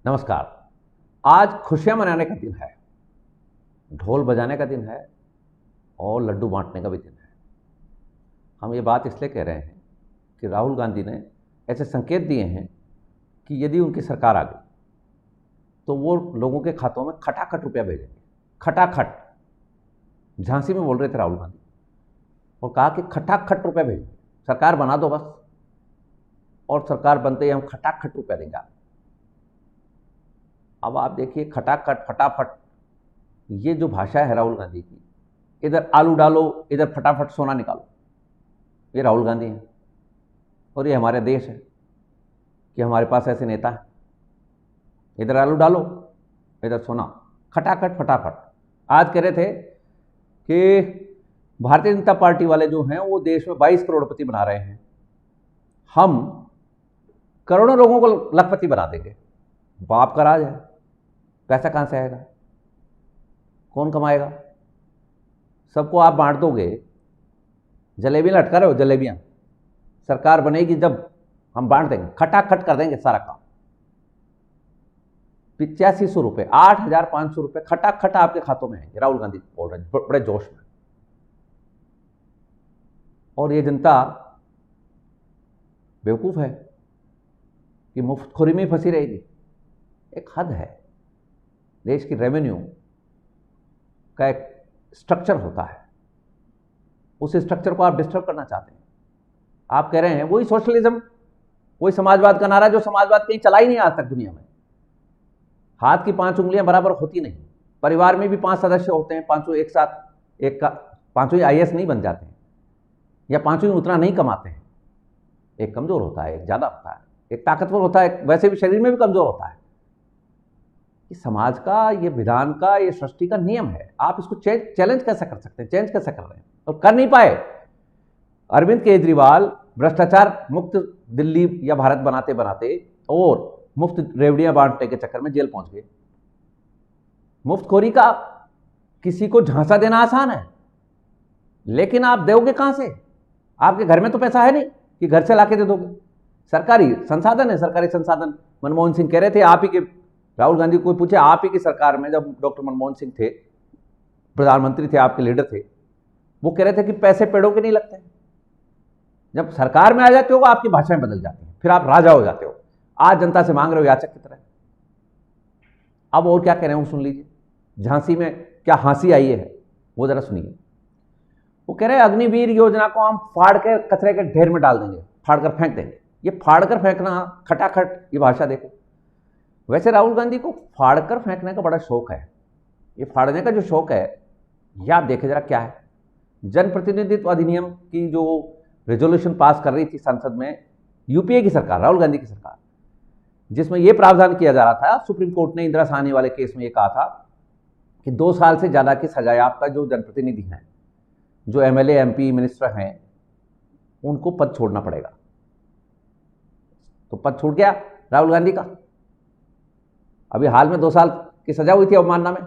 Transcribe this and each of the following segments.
नमस्कार। आज खुशियां मनाने का दिन है, ढोल बजाने का दिन है और लड्डू बांटने का भी दिन है। हम ये बात इसलिए कह रहे हैं कि राहुल गांधी ने ऐसे संकेत दिए हैं कि यदि उनकी सरकार आ गई तो वो लोगों के खातों में खटाखट रुपया भेजेंगे। खटाखट झांसी में बोल रहे थे राहुल गांधी और कहा कि खटाखट रुपया भेजेंगे, सरकार बना दो बस, और सरकार बनते ही हम खटाखट रुपया देंगे। अब आप देखिए, खटाखट फटाफट, ये जो भाषा है राहुल गांधी की, इधर आलू डालो इधर फटाफट सोना निकालो, ये राहुल गांधी हैं। और ये हमारे देश है कि हमारे पास ऐसे नेता हैं, इधर आलू डालो इधर सोना, खटाखट फटाफट। आज कह रहे थे कि भारतीय जनता पार्टी वाले जो हैं वो देश में 22 करोड़पति बना रहे हैं, हम करोड़ों लोगों को लखपति बना देंगे। बाप का राज है, पैसा कहां से आएगा, कौन कमाएगा? सबको आप बांट दोगे, जलेबियां लटका रहे हो, जलेबियां। सरकार बनेगी जब हम बांट देंगे, खटाखट कर देंगे सारा काम। 8500 रुपये, 8500 रुपये खटाखट आपके खातों में है, राहुल गांधी बोल रहे हैं बड़े जोश में। और ये जनता बेवकूफ है कि मुफ्तखोरी में फंसी रहेगी। एक हद है, देश की रेवेन्यू का एक स्ट्रक्चर होता है, उस स्ट्रक्चर को आप डिस्टर्ब करना चाहते हैं। आप कह रहे हैं वही सोशलिज्म, वही समाजवाद का नारा जो समाजवाद कहीं चला ही नहीं आज तक दुनिया में। हाथ की 5 उंगलियां बराबर होती नहीं, परिवार में भी 5 सदस्य होते हैं, पांचों एक साथ, एक का पांचों ही आईएएस नहीं बन जाते हैं, या पांचों ही उतना नहीं कमाते हैं। एक कमजोर होता है, एक ज्यादा होता है, एक ताकतवर होता है, वैसे भी शरीर में भी कमजोर होता है। ये समाज का, ये विधान का, ये सृष्टि का नियम है। आप इसको चैलेंज कैसे कर सकते हैं? चेंज कैसे कर रहे हैं? और कर नहीं पाए। अरविंद केजरीवाल भ्रष्टाचार मुक्त दिल्ली या भारत बनाते बनाते और मुफ्त रेवड़ियां बांटने के चक्कर में जेल पहुंच गए। मुफ्तखोरी का किसी को झांसा देना आसान है, लेकिन आप दोगे कहां से? आपके घर में तो पैसा है नहीं कि घर से लाके दे दोगे। सरकारी संसाधन है, सरकारी संसाधन। मनमोहन सिंह कह रहे थे, आप ही के, राहुल गांधी को पूछे, आप ही की सरकार में जब डॉक्टर मनमोहन सिंह थे, प्रधानमंत्री थे, आपके लीडर थे, वो कह रहे थे कि पैसे पेड़ों के नहीं लगते। जब सरकार में आ जाते हो आपकी भाषाएं बदल जाती हैं, फिर आप राजा हो जाते हो। आज जनता से मांग रहे हो याचक की तरह। अब और क्या कह रहे हैं वो सुन लीजिए। झांसी में क्या हंसी आई है वो जरा सुनिए। वो कह रहे हैं अग्निवीर योजना को हम फाड़ के कचरे के ढेर में डाल देंगे, फाड़ कर फेंक देंगे। ये फाड़ कर फेंकना, खटाखट, ये भाषा देखो। वैसे राहुल गांधी को फाड़ कर फेंकने का बड़ा शौक है। ये फाड़ने का जो शौक है, ये आप देखें जरा क्या है। जनप्रतिनिधित्व अधिनियम की जो रेजोल्यूशन पास कर रही थी संसद में यूपीए की सरकार, राहुल गांधी की सरकार, जिसमें यह प्रावधान किया जा रहा था, सुप्रीम कोर्ट ने इंदिरा साहनी वाले केस में यह कहा था कि 2 साल से ज्यादा की सजायाफ्ता जो जनप्रतिनिधि हैं, जो एमएलए, एमपी, मिनिस्टर हैं, उनको पद छोड़ना पड़ेगा। तो पद छूट गया राहुल गांधी का। अभी हाल में 2 साल की सजा हुई थी अवमानना में,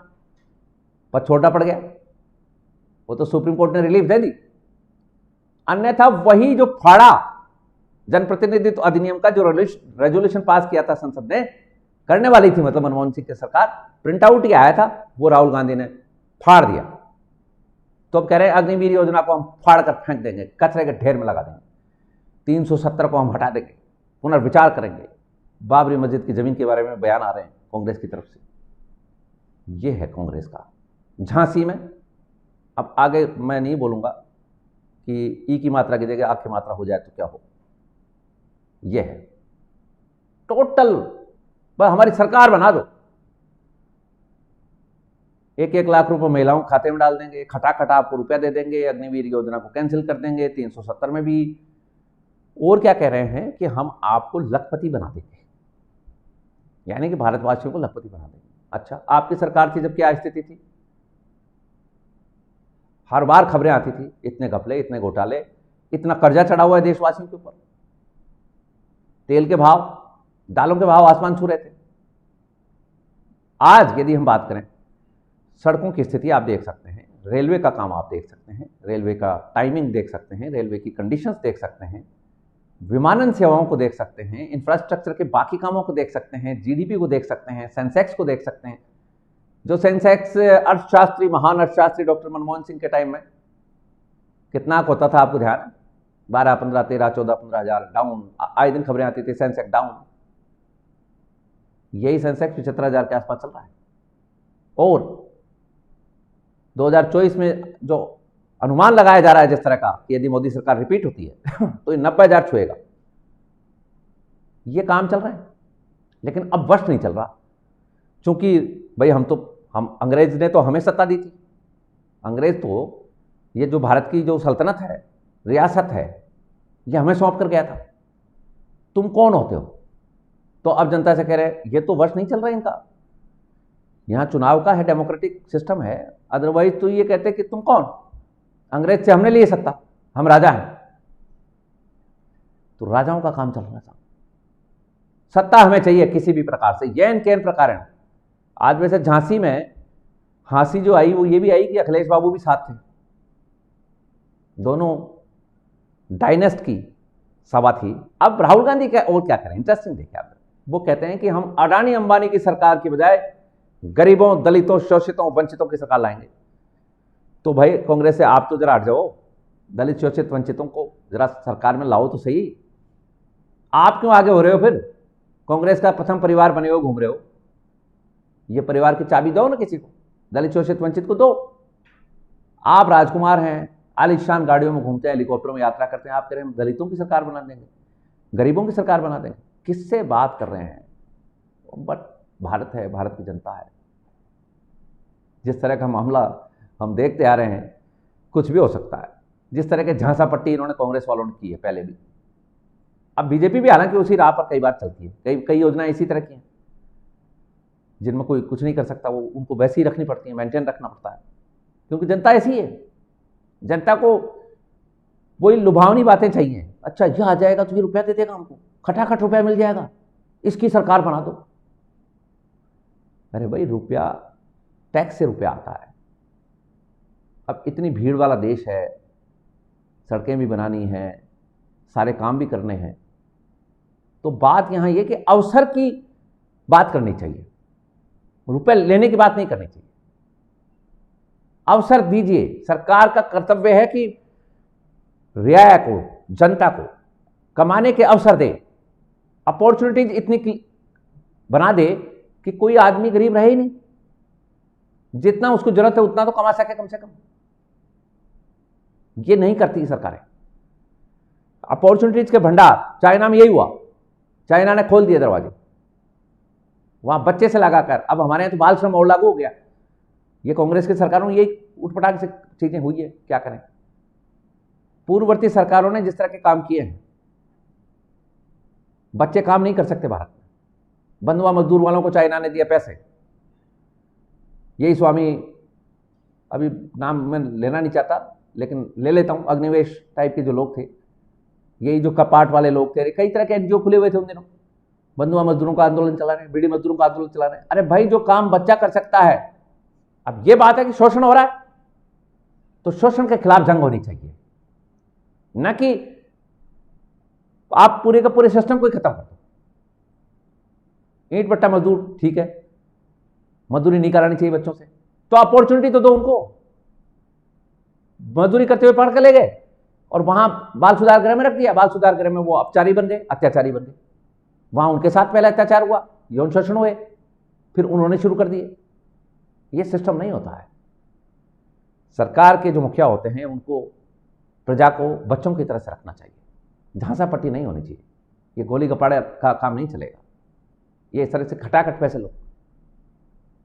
पद छोड़ना पड़ गया। वो तो सुप्रीम कोर्ट ने रिलीफ दे दी। अन्यथा वही जो फाड़ा जनप्रतिनिधित्व अधिनियम का जो रेजोल्यूशन पास किया था संसद ने, करने वाली थी, मतलब मनमोहन सिंह की सरकार, प्रिंट आउट ही आया था, वो राहुल गांधी ने फाड़ दिया। तो अब कह रहे हैं अग्निवीर योजना को हम फाड़ कर फेंक देंगे, कचरे के ढेर में लगा देंगे, 370 को हम हटा देंगे, पुनर्विचार करेंगे। बाबरी मस्जिद की जमीन के बारे में बयान आ रहे हैं कांग्रेस की तरफ से। ये है कांग्रेस का झांसी में। अब आगे मैं नहीं बोलूंगा कि ई की मात्रा की जगह आ की मात्रा हो जाए तो क्या हो। ये है टोटल, बस हमारी सरकार बना दो, 1-1 लाख रुपए महिलाओं के खाते में डाल देंगे, खटाखट आपको रुपया दे देंगे, अग्निवीर योजना को कैंसिल कर देंगे, 370 में भी। और क्या कह रहे हैं कि हम आपको लखपति बना देंगे, यानी कि भारतवासियों को लखपति बना देंगे। अच्छा, आपकी सरकार थी जब क्या स्थिति थी? हर बार खबरें आती थी, इतने घपले, इतने घोटाले, इतना कर्जा चढ़ा हुआ है देशवासियों के ऊपर। तेल के भाव, दालों के भाव आसमान छू रहे थे। आज यदि हम बात करें, सड़कों की स्थिति आप देख सकते हैं, रेलवे का काम आप देख सकते हैं, रेलवे का टाइमिंग देख सकते हैं, रेलवे की कंडीशंस देख सकते हैं। विमानन सेवाओं को देख सकते हैं, इंफ्रास्ट्रक्चर के बाकी कामों को देख सकते हैं, जीडीपी को देख सकते हैं, सेंसेक्स को देख सकते हैं। जो सेंसेक्स अर्थशास्त्री, महान अर्थशास्त्री डॉक्टर मनमोहन सिंह के टाइम में कितना होता था, आपको ध्यान है? 12, 15, 13, 14, 15,000 डाउन, आए दिन खबरें आती थी सेंसेक्स डाउन। यही सेंसेक्स 75,000 के आसपास चल रहा है। और 2024 में जो अनुमान लगाया जा रहा है जिस तरह का कि यदि मोदी सरकार रिपीट होती है तो ये 90,000 छुएगा। ये काम चल रहा है, लेकिन अब वश नहीं चल रहा, क्योंकि भाई हम अंग्रेज ने तो हमें सत्ता दी थी। अंग्रेज तो ये जो भारत की जो सल्तनत है, रियासत है, ये हमें सौंप कर गया था। तुम कौन होते हो? तो अब जनता से कह रहे हैं ये तो वश नहीं चल रहा इनका। यहां चुनाव का है, डेमोक्रेटिक सिस्टम है, अदरवाइज तो ये कहते कि तुम कौन? अंग्रेज से हमने लिए सत्ता, हम राजा हैं। तो राजाओं का काम चल रहा था। सत्ता हमें चाहिए किसी भी प्रकार से, येन केन प्रकार। आज वैसे झांसी में फांसी जो आई वो ये भी आई कि अखिलेश बाबू भी साथ थे। दोनों डायनेस्ट की सभा थी। अब राहुल गांधी क्या और क्या करें, इंटरेस्टिंग देखिए आप। वो कहते हैं कि हम अडानी अंबानी की सरकार की बजाय गरीबों, दलितों, शोषितों, वंचितों की सरकार लाएंगे। तो भाई कांग्रेस से आप तो जरा हट जाओ, दलित, शोषित, वंचितों को जरा सरकार में लाओ तो सही। आप क्यों आगे हो रहे हो? फिर कांग्रेस का प्रथम परिवार बने हो, घूम रहे हो। ये परिवार की चाबी दो ना किसी को, दलित, शोषित, वंचित को दो। आप राजकुमार हैं, आलिशान गाड़ियों में घूमते हैं, हेलीकॉप्टरों में यात्रा करते हैं, आप कह रहे हैं दलितों की सरकार बना देंगे, गरीबों की सरकार बना देंगे। किससे बात कर रहे हैं? बट भारत है, भारत की जनता है। जिस तरह का मामला हम देखते आ रहे हैं, कुछ भी हो सकता है। जिस तरह के झांसा पट्टी इन्होंने कांग्रेस वालों ने की है पहले भी, अब बीजेपी भी हालांकि उसी राह पर कई बार चलती है। कई योजनाएं इसी तरह की हैं जिनमें कोई कुछ नहीं कर सकता, वो उनको वैसी ही रखनी पड़ती है, मेंटेन रखना पड़ता है, क्योंकि जनता ऐसी है। जनता को वही लुभावनी बातें चाहिए। अच्छा ये आ जाएगा तो ये रुपया दे देगा हमको, खटाखट रुपया मिल जाएगा, इसकी सरकार बना दो। अरे भाई रुपया, टैक्स से रुपया आता है। अब इतनी भीड़ वाला देश है, सड़कें भी बनानी है, सारे काम भी करने हैं, तो बात यहां यह कि अवसर की बात करनी चाहिए, रुपए लेने की बात नहीं करनी चाहिए। अवसर दीजिए। सरकार का कर्तव्य है कि रियाया को, जनता को कमाने के अवसर दे, अपॉर्चुनिटीज इतनी बना दे कि कोई आदमी गरीब रहे ही नहीं, जितना उसको जरूरत है उतना तो कमा सके कम से कम। ये नहीं करती सरकारें। अपॉर्चुनिटीज के भंडार, चाइना में यही हुआ, चाइना ने खोल दिए दरवाजे, वहां बच्चे से लगाकर। अब हमारे यहां तो बाल श्रम और लागू हो गया। ये कांग्रेस की सरकारों में यही उठपटांग से चीजें हुई है, क्या करें। पूर्ववर्ती सरकारों ने जिस तरह के काम किए हैं, बच्चे काम नहीं कर सकते भारत में। बंधुआ मजदूर वालों को चाइना ने दिया पैसे। यही स्वामी, अभी नाम मैं लेना नहीं चाहता लेकिन ले लेता हूं, अग्निवेश टाइप के जो लोग थे, यही जो कपाट वाले लोग थे, कई तरह के एनजीओ खुले हुए थे उन दिनों, बंधुआ मजदूरों का आंदोलन चला रहे हैं, बीड़ी मजदूरों का आंदोलन चला रहे हैं। अरे भाई जो काम बच्चा कर सकता है। अब ये बात है कि शोषण हो रहा है तो शोषण के खिलाफ जंग होनी चाहिए, न कि आप पूरे का पूरे सिस्टम को ही खत्म कर दो। ईंट भट्टा मजदूर ठीक है, मजदूरी नहीं करानी चाहिए बच्चों से, तो अपॉर्चुनिटी तो दो उनको। मजदूरी करते हुए पढ़ कर ले गए और वहां बाल सुधार गृह में रख दिया। बाल सुधार गृह में वो अपचारी बन गए, अत्याचारी बन गए। वहां उनके साथ पहले अत्याचार हुआ, यौन शोषण हुए, फिर उन्होंने शुरू कर दिए। ये सिस्टम नहीं होता है। सरकार के जो मुखिया होते हैं उनको प्रजा को बच्चों की तरह से रखना चाहिए, झांसा पट्टी नहीं होनी चाहिए। ये गोली गपाड़े का काम नहीं चलेगा। ये इस तरह से खटाखट पैसे लो,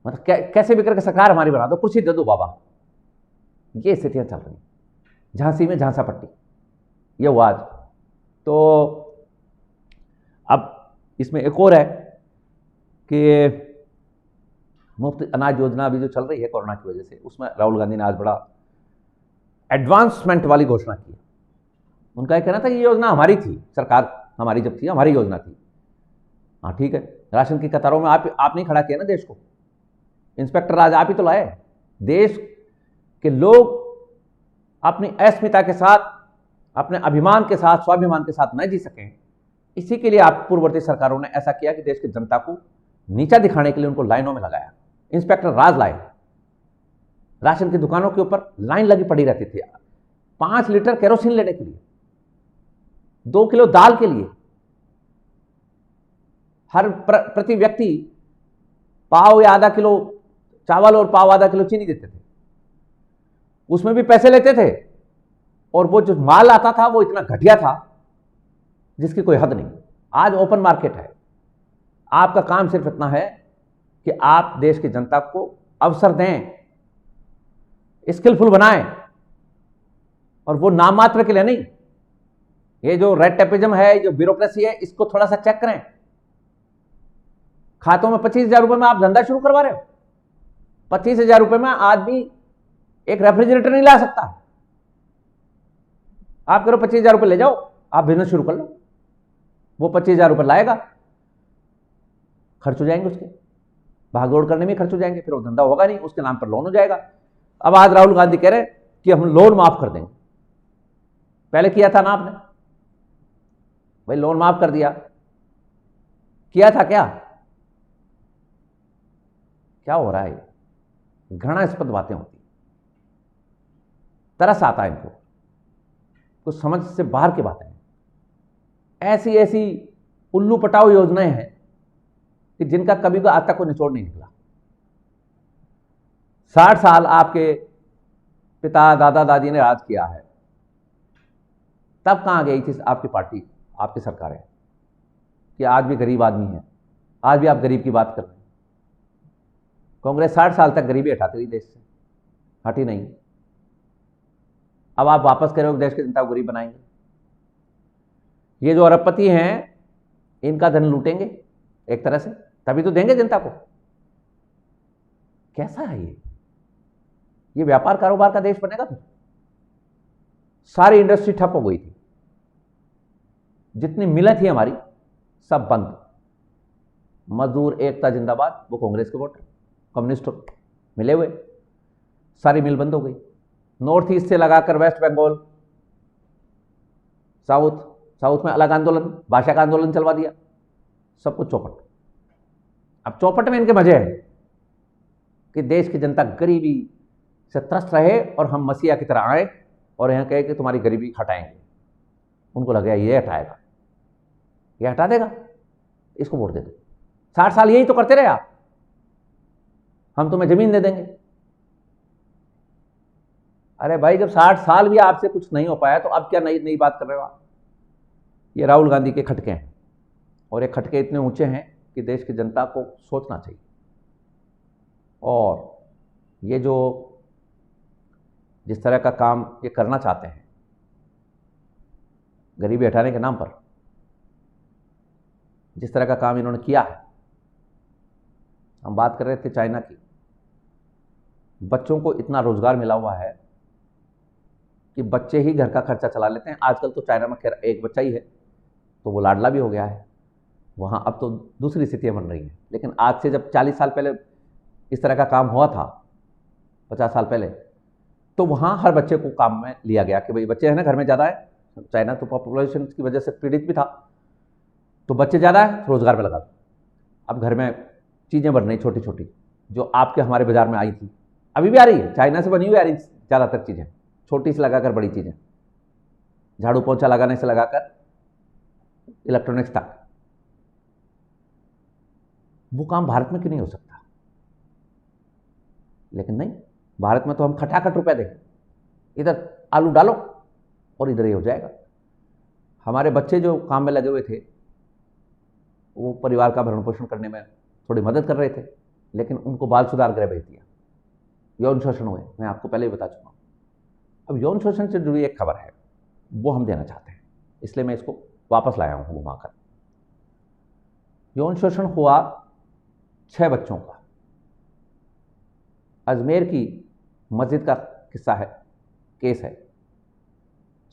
मतलब कैसे भी करके सरकार हमारी बना दो, कुर्सी दे दो बाबा। ये स्थितियां चल रही। झांसी में झांसा पट्टी, ये हुआ आज। तो अब इसमें एक और है कि मुफ्त अनाज योजना अभी जो चल रही है कोरोना की वजह से, उसमें राहुल गांधी ने आज बड़ा एडवांसमेंट वाली घोषणा की। उनका कहना था कि ये योजना हमारी थी, सरकार हमारी जब थी हमारी योजना थी। हाँ ठीक है, राशन की कतारों में आप नहीं खड़ा किया ना देश को, इंस्पेक्टर राज आप ही तो लाए। देश के लोग अपनी अस्मिता के साथ अपने अभिमान के साथ, स्वाभिमान के साथ न जी सकें, इसी के लिए आप पूर्ववर्ती सरकारों ने ऐसा किया कि देश की जनता को नीचा दिखाने के लिए उनको लाइनों में लगाया। इंस्पेक्टर राज लाए, राशन की दुकानों के ऊपर लाइन लगी पड़ी रहती थी 5 लीटर केरोसिन लेने के लिए, 2 किलो दाल के लिए। हर प्रति व्यक्ति पाव या आधा किलो चावल और पाव आधा किलो चीनी देते थे, उसमें भी पैसे लेते थे, और वो जो माल आता था वो इतना घटिया था जिसकी कोई हद नहीं। आज ओपन मार्केट है। आपका काम सिर्फ इतना है कि आप देश की जनता को अवसर दें, स्किलफुल बनाएं, और वो नाम मात्र के लिए नहीं। ये जो रेड टेपिज्म है, जो ब्यूरोक्रेसी है, इसको थोड़ा सा चेक करें। खातों में 25,000 रुपए में आप धंधा शुरू करवा रहे हो। 25,000 रुपए में आदमी एक रेफ्रिजरेटर नहीं ला सकता। आप करो 25,000 रुपए ले जाओ, आप बिजनेस शुरू कर लो। वो 25,000 रुपए लाएगा, खर्च हो जाएंगे उसके, भागदौड़ करने में खर्च हो जाएंगे, फिर वो धंधा होगा नहीं, उसके नाम पर लोन हो जाएगा। अब आज राहुल गांधी कह रहे हैं कि हम लोन माफ कर देंगे। पहले किया था ना आपने, भाई लोन माफ कर दिया, किया था क्या? क्या हो रहा है? घृणास्पद बातें होती, तरस आता है इनको, कुछ समझ से बाहर की बातें हैं। ऐसी ऐसी उल्लू पटाऊ योजनाएं हैं कि जिनका कभी भी आज तक कोई निचोड़ नहीं निकला। 60 साल आपके पिता दादा दादी ने राज किया है, तब कहां गई थी आपकी पार्टी, आपकी सरकारें, कि आज भी गरीब आदमी है, आज भी आप गरीब की बात कर रहे हैं। कांग्रेस 60 साल तक गरीबी हटाती रही देश से, हटी नहीं। अब आप वापस कह रहे हो देश की जनता को गरीब बनाएंगे। ये जो अरबपति हैं, इनका धन लूटेंगे एक तरह से, तभी तो देंगे जनता को। कैसा है ये व्यापार कारोबार का देश बनेगा? फिर सारी इंडस्ट्री ठप हो गई थी, जितनी मिलें थी हमारी सब बंद। मजदूर एकता जिंदाबाद, वो कांग्रेस के वोटर, कम्युनिस्ट मिले हुए, सारी मिल बंद हो गई। नॉर्थ ईस्ट से लगाकर वेस्ट बंगाल, साउथ में अलग आंदोलन, भाषा का आंदोलन चलवा दिया, सब कुछ चौपट। अब चौपट में इनके मजे हैं कि देश की जनता गरीबी से त्रस्त रहे और हम मसीहा की तरह आए और यहां कहे कि तुम्हारी गरीबी हटाएंगे। उनको लगा ये हटाएगा, ये हटा देगा, इसको वोट दे दो। 60 साल यही तो करते रहे आप, हम तुम्हें जमीन दे देंगे। अरे भाई, जब 60 साल भी आपसे कुछ नहीं हो पाया तो अब क्या नई नई बात कर रहे हो आप? ये राहुल गांधी के खटके हैं, और ये खटके इतने ऊंचे हैं कि देश की जनता को सोचना चाहिए। और ये जो जिस तरह का काम ये करना चाहते हैं गरीबी हटाने के नाम पर, जिस तरह का काम इन्होंने किया है, हम बात कर रहे थे चाइना की, बच्चों को इतना रोजगार मिला हुआ है कि बच्चे ही घर का खर्चा चला लेते हैं। आजकल तो चाइना में खैर एक बच्चा ही है, तो वो लाडला भी हो गया है वहाँ। अब तो दूसरी स्थितियाँ बन रही हैं, लेकिन आज से जब 40 साल पहले इस तरह का काम हुआ था, 50 साल पहले, तो वहाँ हर बच्चे को काम में लिया गया कि भाई बच्चे हैं ना घर में ज़्यादा है। चाइना तो पॉपुलेशन की वजह से पीड़ित भी था, तो बच्चे ज़्यादा है, रोजगार में लगा दो। अब घर में चीज़ें बन रही छोटी छोटी, जो आपके हमारे बाजार में आई थी, अभी भी आ रही है, चाइना से बनी हुई आ रही ज़्यादातर चीज़ें, छोटी से लगाकर बड़ी चीज़ें, झाड़ू पोंछा लगाने से लगाकर इलेक्ट्रॉनिक्स तक। वो काम भारत में क्यों नहीं हो सकता? लेकिन नहीं, भारत में तो हम खटाखट रुपए देंगे, इधर आलू डालो और इधर ही हो जाएगा। हमारे बच्चे जो काम में लगे हुए थे, वो परिवार का भरण पोषण करने में थोड़ी मदद कर रहे थे, लेकिन उनको बाल सुधार गृह भेज दिया, यौन शोषण हुए। मैं आपको पहले ही बता चुका हूँ। अब यौन शोषण से जुड़ी एक खबर है, वो हम देना चाहते हैं, इसलिए मैं इसको वापस लाया हूँ घुमाकर। यौन शोषण हुआ 6 बच्चों का, अजमेर की मस्जिद का किस्सा है, केस है।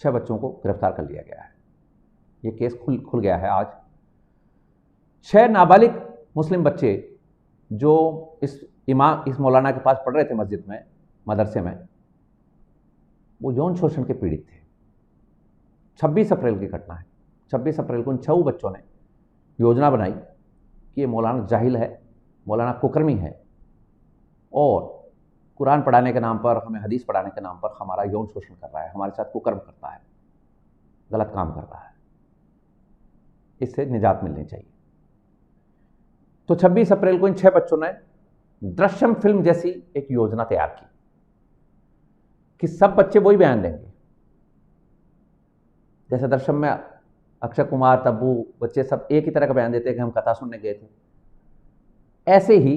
6 बच्चों को गिरफ्तार कर लिया गया है। ये केस खुल गया है आज। 6 नाबालिग मुस्लिम बच्चे जो इस मौलाना के पास पढ़ रहे थे मस्जिद में, मदरसे में, वो यौन शोषण के पीड़ित थे। 26 अप्रैल की घटना है। 26 अप्रैल को उन 6 बच्चों ने योजना बनाई कि ये मौलाना जाहिल है, मौलाना कुकर्मी है और कुरान पढ़ाने के नाम पर, हमें हदीस पढ़ाने के नाम पर हमारा यौन शोषण कर रहा है, हमारे साथ कुकर्म करता है, गलत काम कर रहा है, इससे निजात मिलनी चाहिए। तो 26 अप्रैल को इन 6 बच्चों ने दृश्यम फिल्म जैसी एक योजना तैयार की कि सब बच्चे वही बयान देंगे। जैसे दृश्यम में अक्षय कुमार, तब्बू, बच्चे सब एक ही तरह का बयान देते हैं कि हम कथा सुनने गए थे, ऐसे ही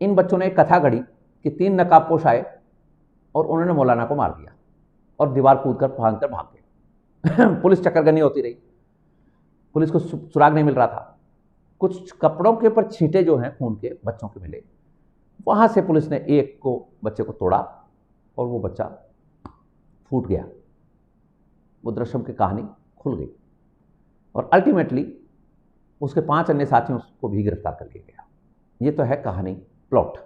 इन बच्चों ने एक कथा गढ़ी कि 3 नकाबपोश आए और उन्होंने मौलाना को मार दिया और दीवार कूद कर भाग गए। पुलिस चक्करगनी होती रही, पुलिस को सुराग नहीं मिल रहा था। कुछ कपड़ों के ऊपर छींटे जो हैं खून के बच्चों के मिले, वहां से पुलिस ने एक को बच्चे को तोड़ा और वो बच्चा फूट गया। वो दृश्यम की कहानी खुल गई और अल्टीमेटली उसके 5 अन्य साथियों को भी गिरफ्तार कर लिया गया। ये तो है कहानी, प्लॉट।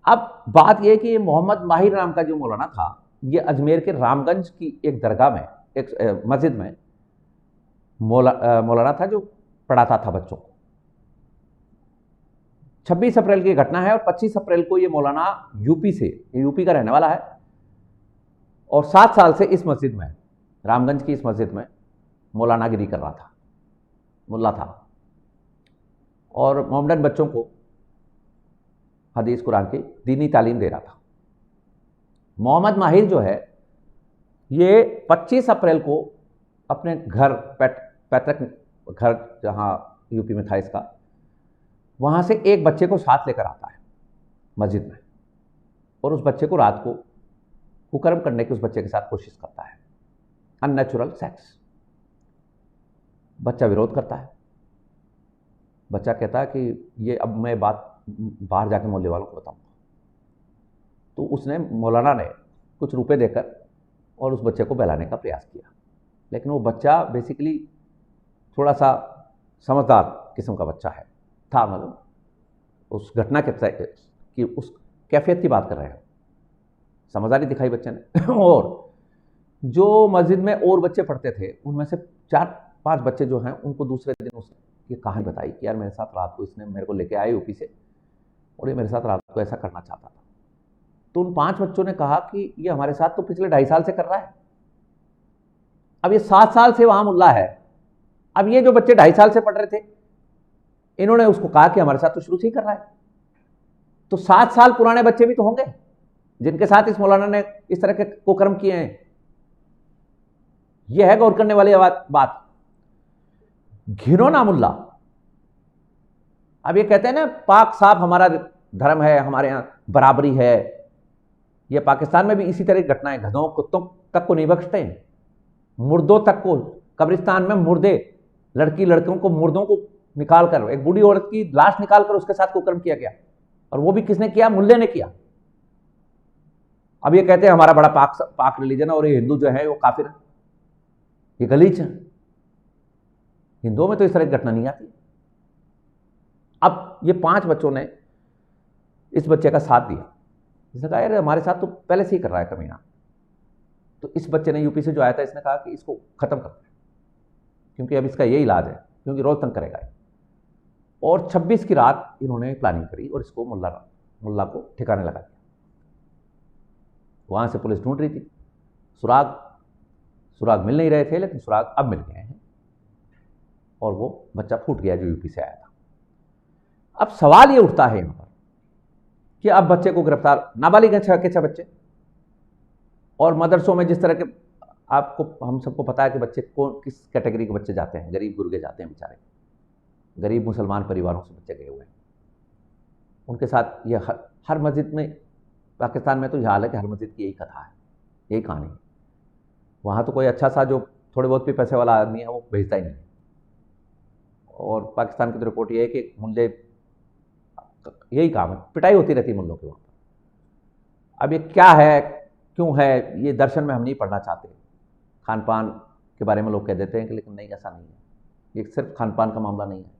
अब बात यह कि मोहम्मद माहिर नाम का जो मौलाना था, ये अजमेर के रामगंज की एक दरगाह में, एक मस्जिद में मौलाना था जो पढ़ाता था बच्चों को। 26 अप्रैल की घटना है और 25 अप्रैल को ये मौलाना यूपी का रहने वाला है और 7 साल से इस मस्जिद में, रामगंज की इस मस्जिद में मौलानागिरी कर रहा था, मुल्ला था और मोमडन बच्चों को हदीस कुरान की दीनी तालीम दे रहा था। मोहम्मद माहिर जो है, ये 25 अप्रैल को अपने घर, पैतृक घर जहाँ यूपी में था इसका, वहाँ से एक बच्चे को साथ लेकर आता है मस्जिद में और उस बच्चे को रात को कुकर्म करने की उस बच्चे के साथ कोशिश करता है, अननेचुरल सेक्स। बच्चा विरोध करता है। बच्चा कहता है कि ये अब मैं बात बाहर जाके मोहल्ले वालों को बताऊंगा। तो उसने, मौलाना ने कुछ रुपए देकर और उस बच्चे को बहलाने का प्रयास किया, लेकिन वो बच्चा बेसिकली थोड़ा सा समझदार किस्म का बच्चा है था, मतलब उस घटना की उस कैफियत की बात कर रहे हैं, समझदारी दिखाई बच्चे ने। और जो मस्जिद में और बच्चे पढ़ते थे, उनमें से 4-5 बच्चे जो हैं, उनको दूसरे दिन उसने ये कहानी बताई कि यार मेरे साथ रात को इसने मेरे को लेके आए यूपी से और ये मेरे साथ रात को ऐसा करना चाहता था। तो उन 5 बच्चों ने कहा कि ये हमारे साथ तो पिछले 2.5 साल से कर रहा है, अब ये 7 साल से वहां मुल्ला है, अब ये जो बच्चे 2.5 साल से पढ़ रहे थे, इन्होंने उसको कहा कि हमारे साथ तो शुरू से ही कर रहा है। तो 7 साल पुराने बच्चे भी तो होंगे जिनके साथ इस मौलाना ने इस तरह के कुकर्म किए हैं। यह है गौर करने वाली बात। घिनौना मुल्ला। अब ये कहते हैं ना, पाक साफ हमारा धर्म है, हमारे यहां बराबरी है। ये पाकिस्तान में भी इसी तरह की घटनाएं, गधों कुत्तों तक को नहीं बख्शते हैं, मुर्दों तक को। कब्रिस्तान में मुर्दे, लड़की लड़कों को, मुर्दों को निकालकर, एक बूढ़ी औरत की लाश निकालकर उसके साथ कुकर्म किया गया, और वो भी किसने किया? मुल्ले ने किया। अब ये कहते हैं हमारा बड़ा पाक रिलीजन है और ये हिंदू जो है वो काफिर है, ये गलीच है। हिंदुओं में तो इस तरह की घटना नहीं आती। अब ये 5 बच्चों ने इस बच्चे का साथ दिया। इसने कहा यार हमारे साथ तो पहले से ही कर रहा है कमीना। तो इस बच्चे ने, यूपी से जो आया था, इसने कहा कि इसको खत्म करते हैं, क्योंकि अब इसका यही इलाज है, क्योंकि रोज तंग करेगा। और 26 की रात इन्होंने प्लानिंग करी और इसको मुल्ला को ठिकाने लगा दिया। वहां से पुलिस ढूंढ रही थी, सुराग मिल नहीं रहे थे, लेकिन सुराग अब मिल गए हैं और वो बच्चा फूट गया जो यूपी से आया था। अब सवाल ये उठता है यहां पर कि अब बच्चे को गिरफ्तार, नाबालिग हैं 6 के 6 बच्चे, और मदरसों में जिस तरह के, आपको हम सबको पता है कि बच्चे किस कैटेगरी के बच्चे जाते हैं, गरीब गुरगे जाते हैं बेचारे, गरीब मुसलमान परिवारों से बच्चे गए हुए हैं। उनके साथ ये हर मस्जिद में, पाकिस्तान में तो यह हाल है कि हर मस्जिद की यही कथा है, यही कहानी है। वहाँ तो कोई अच्छा सा जो थोड़े बहुत भी पैसे वाला आदमी है वो भेजता ही नहीं। और पाकिस्तान की तो रिपोर्ट ये है कि मुल्ले, यही काम है, पिटाई होती रहती है मुल्लों के वहाँ पर। अब ये क्या है, क्यों है, ये दर्शन में हम नहीं पढ़ना चाहते। खान पान के बारे में लोग कह देते हैं कि लेकिन नहीं, ऐसा नहीं है। ये सिर्फ खान पान का मामला नहीं है,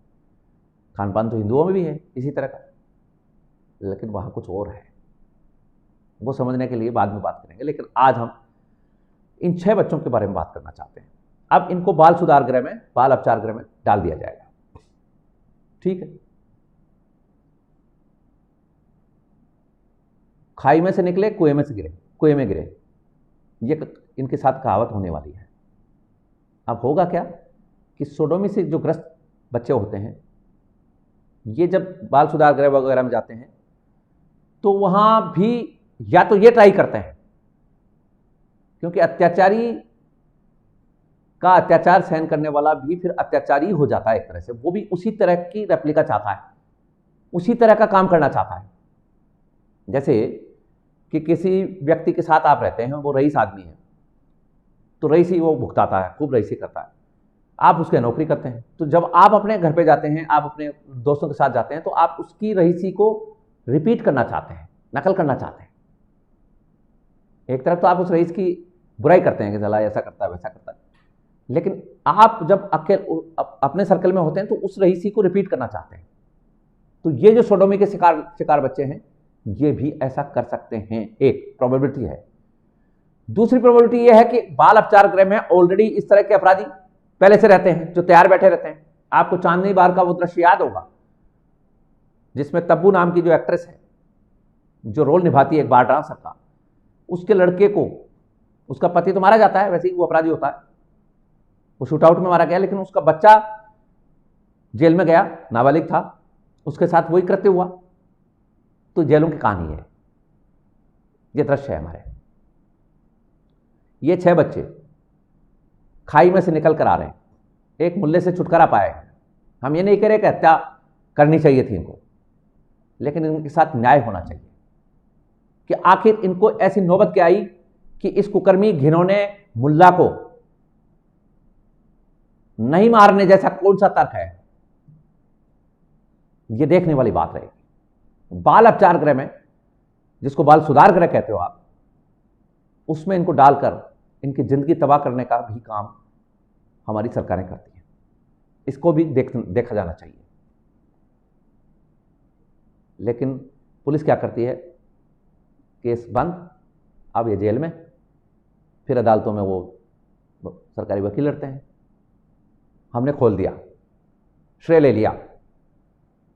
खान पान तो हिंदुओं में भी है इसी तरह का, लेकिन वहाँ कुछ और है। वो समझने के लिए बाद में बात करेंगे, लेकिन आज हम इन 6 बच्चों के बारे में बात करना चाहते हैं। अब इनको बाल सुधार गृह में, बाल उपचार गृह में डाल दिया जाएगा। ठीक है, खाई में से निकले, कुएं में से गिरे, कुएं में गिरे, ये इनके साथ कहावत होने वाली है। अब होगा क्या कि सोडोमी से जो ग्रस्त बच्चे होते हैं, ये जब बाल सुधार गृह वगैरह में जाते हैं तो वहां भी या तो ये ट्राई करते हैं, क्योंकि अत्याचारी का अत्याचार सहन करने वाला भी फिर अत्याचारी हो जाता है एक तरह से। वो भी उसी तरह की रेप्लिका चाहता है, उसी तरह का काम करना चाहता है। जैसे कि किसी व्यक्ति के साथ आप रहते हैं, वो रईस आदमी है, तो रईसी वो भुगताता है, खूब रईसी करता है, आप उसके नौकरी करते हैं। तो जब आप अपने घर पे जाते हैं, आप अपने दोस्तों के साथ जाते हैं, तो आप उसकी रईसी को रिपीट करना चाहते हैं, नकल करना चाहते हैं। एक तरफ तो आप उस रईस की बुराई करते हैं कि चला ऐसा करता है वैसा करता है, लेकिन आप जब अपने सर्कल में होते हैं तो उस रईसी को रिपीट करना चाहते हैं। तो ये जो सोडोमी के शिकार बच्चे हैं, ये भी ऐसा कर सकते हैं, एक प्रोबेबिलिटी है। दूसरी प्रोबेबिलिटी यह है कि बाल उपचार गृह में ऑलरेडी इस तरह के अपराधी पहले से रहते हैं, जो तैयार बैठे रहते हैं। आपको चांदनी बार का वो दृश्य याद होगा जिसमें तब्बू नाम की जो एक्ट्रेस है, जो रोल निभाती है एक बार डांसर का, उसके लड़के को, उसका पति तो मारा जाता है, वैसे ही वो अपराधी होता है, वो शूट आउट में मारा गया, लेकिन उसका बच्चा जेल में गया, नाबालिग था, उसके साथ वही कृत्य हुआ। तो जेलों की कहानी है, ये दृश्य है हमारे। ये 6 बच्चे खाई में से निकल कर आ रहे हैं, एक मुल्ले से छुटकारा पाए हैं। हम ये नहीं कह रहे कि हत्या करनी चाहिए थी इनको, लेकिन इनके साथ न्याय होना चाहिए कि आखिर इनको ऐसी नौबत क्या आई कि इस कुकर्मी घिनौने मुल्ला को नहीं मारने जैसा कौन सा तर्क है। यह देखने वाली बात रहेगी। बाल उपचार गृह में, जिसको बाल सुधार गृह कहते हो आप, उसमें इनको डालकर इनकी जिंदगी तबाह करने का भी काम हमारी सरकारें करती हैं। इसको भी देखा जाना चाहिए। लेकिन पुलिस क्या करती है, केस बंद, अब ये जेल में, फिर अदालतों में वो सरकारी वकील लड़ते हैं। हमने खोल दिया, श्रेय ले लिया,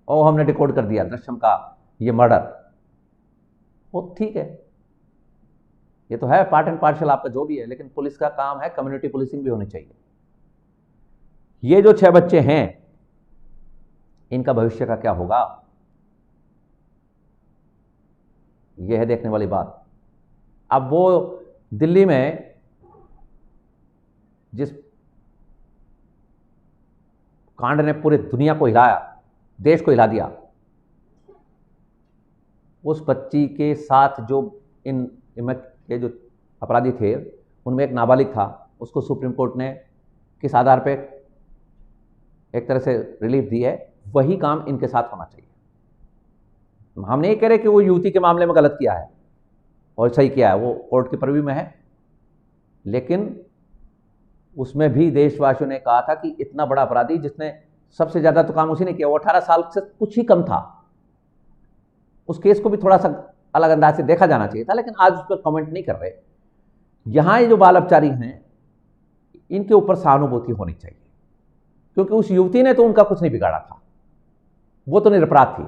और हमने डिकोड कर दिया दृश्यम का ये मर्डर। वो ठीक है, ये तो है पार्ट एंड पार्शल आपका जो भी है, लेकिन पुलिस का काम है, कम्युनिटी पुलिसिंग भी होनी चाहिए। ये जो 6 बच्चे हैं, इनका भविष्य का क्या होगा, यह है देखने वाली बात। अब वो दिल्ली में जिस कांड ने पूरी दुनिया को हिलाया, देश को हिला दिया, उस बच्ची के साथ जो ये जो अपराधी थे, उनमें एक नाबालिग था, उसको सुप्रीम कोर्ट ने किस आधार पे एक तरह से रिलीफ दी है, वही काम इनके साथ होना चाहिए। हम नहीं कह रहे कि वो युवती के मामले में गलत किया है और सही किया है, वो कोर्ट के परवी में है, लेकिन उसमें भी देशवासियों ने कहा था कि इतना बड़ा अपराधी, जिसने सबसे ज्यादा तो काम उसी ने किया, वो 18 साल से कुछ ही कम था, उस केस को भी थोड़ा सा अलग अंदाज से देखा जाना चाहिए था, लेकिन आज उस पर कमेंट नहीं कर रहे। यहां ये जो बाल अपचारी हैं, इनके ऊपर सहानुभूति होनी चाहिए, क्योंकि उस युवती ने तो उनका कुछ नहीं बिगाड़ा था, वो तो निरपराध थी,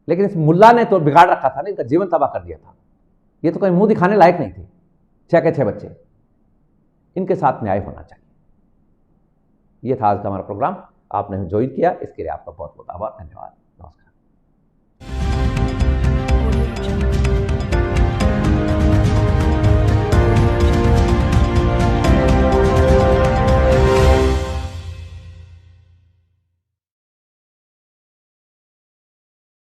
लेकिन इस मुल्ला ने तो बिगाड़ रखा था ना, इनका जीवन तबाह कर दिया था। ये तो कहीं मुंह दिखाने लायक नहीं थे। 6 के 6 बच्चे, इनके साथ न्याय होना चाहिए। यह था आज का हमारा प्रोग्राम। आपने ज्वाइन किया, इसके लिए आपका बहुत बहुत आभार, धन्यवाद।